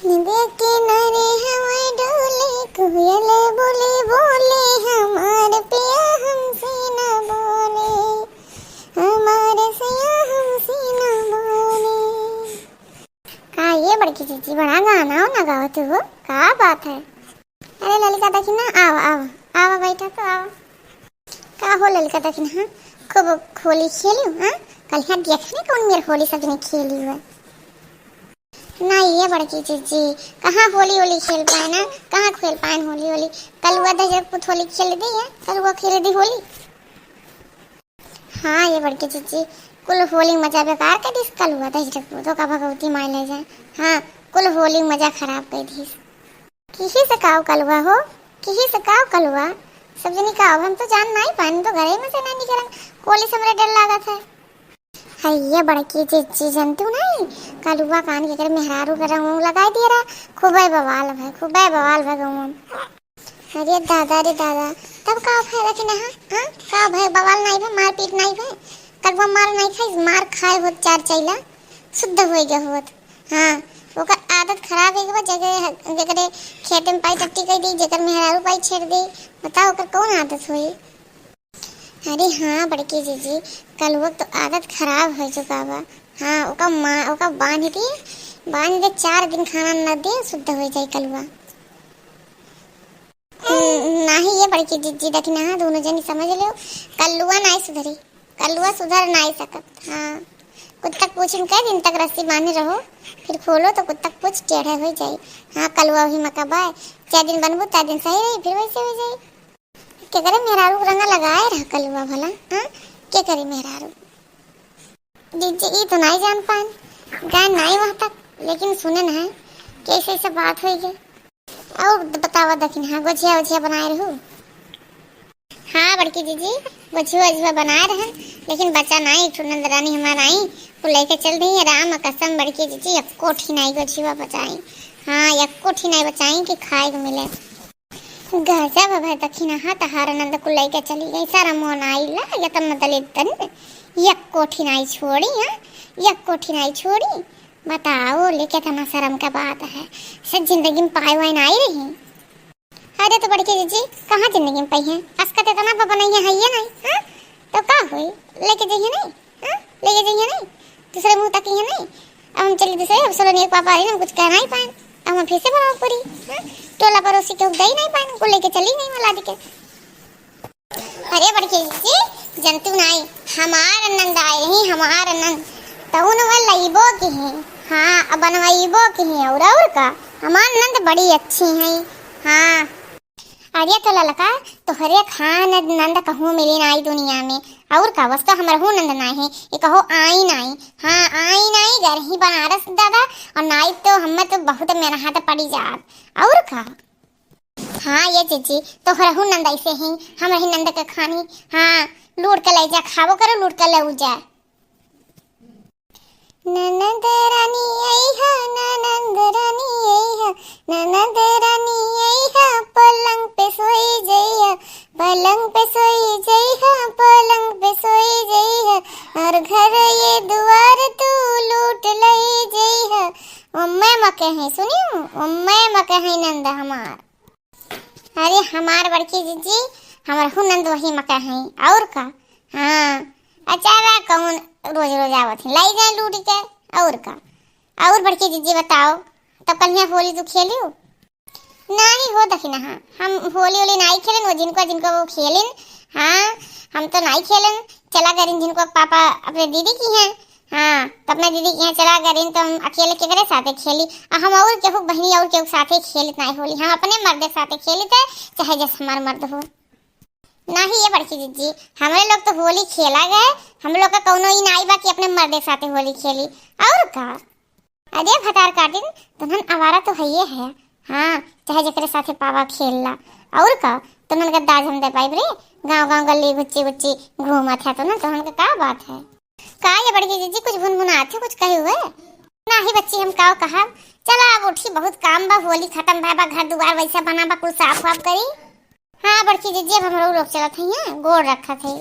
देखे नरे हवा डोले कोयल बोले बोले हमार पिया हमसे न बोले हमारे सैया हमसे न बोले। का ये बड़की चीची बड़ा गाना हो ना गाओ तू हो, का बात है। अरे ललिता देखी ना, आओ आओ आओ बैठा तो आओ। का हो ललिता देखी ना, हाँ खूब होली खेली हाँ, कल यहाँ देखने कौन मेरे होली सबने खेली हुआ नहीं। ये बड़की चीची कहाँ होली होली खेल पाए ना, कहाँ खेल पाए होली होली। कल हुआ था जब कुछ होली खेल दी है, कल हुआ खेल दी होली। हाँ ये बड़की चीची कुल होली मजा बेकार कर दी। कल हुआ था जब तो का भगवती मार ले जाए। हाँ कुल होली मजा खराब कर दी। किसी से काव कल हुआ हो, किसी से काव कल हुआ सब जनी काव। हम तो जान नहीं पाए तो घरे में से नहीं निकल, होली से मेरा डर लगा था। ये बड़की चीची जनतू नहीं कलुआ कान के कर मेहरारू कर रंग लगा दिया रहा। खूबे बवाल है, खूबे बवाल है गाँव। अरे दादा तब का फायदा कि ना हाँ का भाई बवाल नहीं भाई, मार पीट नहीं भाई। कलुआ मार नहीं खाई, मार खाए हो चार चैला शुद्ध हो गया होत। हाँ ओकर आदत खराब है जगह जगह खेत में पाई टट्टी कर दी, जगह मेहरारू पाई छेड़ दी। बताओ ओकर कौन आदत हुई। अरे हाँ बड़की जीजी कल वक्त तो आदत खराब हो चुका बा। हाँ ओका माँ ओका बांध दे 4 दिन खाना न दे शुद्ध हो जाए कलुआ। नहीं ये बड़की जीजी देखना हाँ दोनों जनी समझ लो, कलुआ नहीं सुधरी, कलुआ सुधर नहीं सकत। हाँ कुत्ता पूछ कई दिन तक रस्सी बांधे रहो, फिर खोलो तो कुत्ता पूछ टेढ़ा हो जाए। हाँ कलुआ भी मकबा 4 दिन बनबो 4 दिन सही रही, फिर वैसे हो जाए। क्या करे मेहरारू रंगा लगाए रहा कलुआ भला। हाँ क्या करे मेहरारू जीजी ये तो नहीं जान पान गए नहीं वहाँ तक, लेकिन सुने न है कैसे ऐसा बात हुई है। और बतावा दखिन हाँ गोछिया वछिया बनाए रहू। हाँ बड़की जीजी गोछिया बनाए रहे, लेकिन बच्चा नहीं ठुनंद रानी हमारा आई वो लेके चल रही है। राम कसम बड़की जीजी एको नहीं गोछिया बचाई। हाँ एको नहीं बचाई कि खाए को मिले। गजब है दखिना हाँ तहार नंद को लेके चली गई। सारा मोन आई ला या तम दलित तन एक कोठी नहीं छोड़ी। हाँ एक कोठी नहीं छोड़ी। बताओ लेके तना शर्म का बात है, सब जिंदगी में पाए हुए नहीं रही। अरे तो बड़की जीजी कहाँ जिंदगी में पाई है, अस्कते तना पापा नहीं है ये नहीं। हाँ तो का हुई लेके जाइए नहीं। हाँ लेके जाइए नहीं दूसरे मुंह तक ही नहीं। अब हम चली दूसरे अब सोलो नहीं पापा हम कुछ कह नहीं पाए, अब हम फिर से बनाओ पूरी। हाँ टोला पड़ोसी के दही नहीं पाए को लेके चली नहीं मला के। अरे बड़की जी जनतू नहीं हमार नंद आए रही, हमार नंद तउन वह लईबो की है। हाँ अब बनवाइबो की है और का हमार नंद बड़ी अच्छी है। हाँ अरे तो ललका तो हरे खान नंद कहूँ मिली नहीं दुनिया में और का बस तो हमार हूँ नंद नहीं है ये कहो आई नहीं। हाँ आई नहीं घर ही बनारस दादा और नहीं तो हमें तो बहुत मेरा हाथ पड़ी जात और का। हाँ ये जीजी तो हरहू नंद ऐसे ही हम रही नंद के खानी। हाँ लूट के ले जा खावो करो लूट के ले जा। ननंद रानी आई है ननंद रानी आई है ननंद रानी आई है पलंग पे सोई जई है पलंग पे सोई जई है पलंग पे सोई जई है और घर ये द्वार तू लूट लई जई है। उम्मे मके हैं सुनियो उम्मे मके हैं नंद हमार। अरे हमार बड़की जीजी हमार हूँ नंद वही मका है और का। हाँ अचारा कौन रोज रोज आवत है लाई जाए लूट के और का। और बड़की जीजी बताओ तब कल यहाँ होली तू खेली नहीं हो दखिना। हाँ हम होली होली नहीं खेलन, वो जिनको वो खेलन। हाँ हम तो नहीं खेलन चला करें जिनको पापा अपने दीदी की हैं। हाँ तो अपने दीदी के यहाँ चला करें तो हम अकेले के करे साथे खेली हम और केहू बहनी और केहू साथे खेलत नहीं होली। हम अपने मर्द के साथे खेलते चाहे जैसे हमारा मर्द हो नहीं। ये बड़की जीजी हमारे लोग तो होली खेला गए, हम लोग का कौनो ही नहीं बा कि अपने मर्द के साथे होली खेली और का। अरे भतार काटिन तुमन आवारा तो है ये है। हाँ चाहे जकरे साथे पावा खेलला और का तुमन का दाज हम दे पाइब रे गाँव गाँव गली गुच्ची गुच्ची घूमत है तो ना तुमन का क्या बात है। का ये बड़की जीजी कुछ भुनभुनाते कुछ कहे हुए नहीं बच्ची हम काव कहा। चला अब उठी बहुत काम बा होली खत्म भा बा घर दुआर वैसा बना बा कुछ साफ वाफ करी। हाँ बड़की जीजी अब हम लोग चलत हैं गोड़ रखा थे।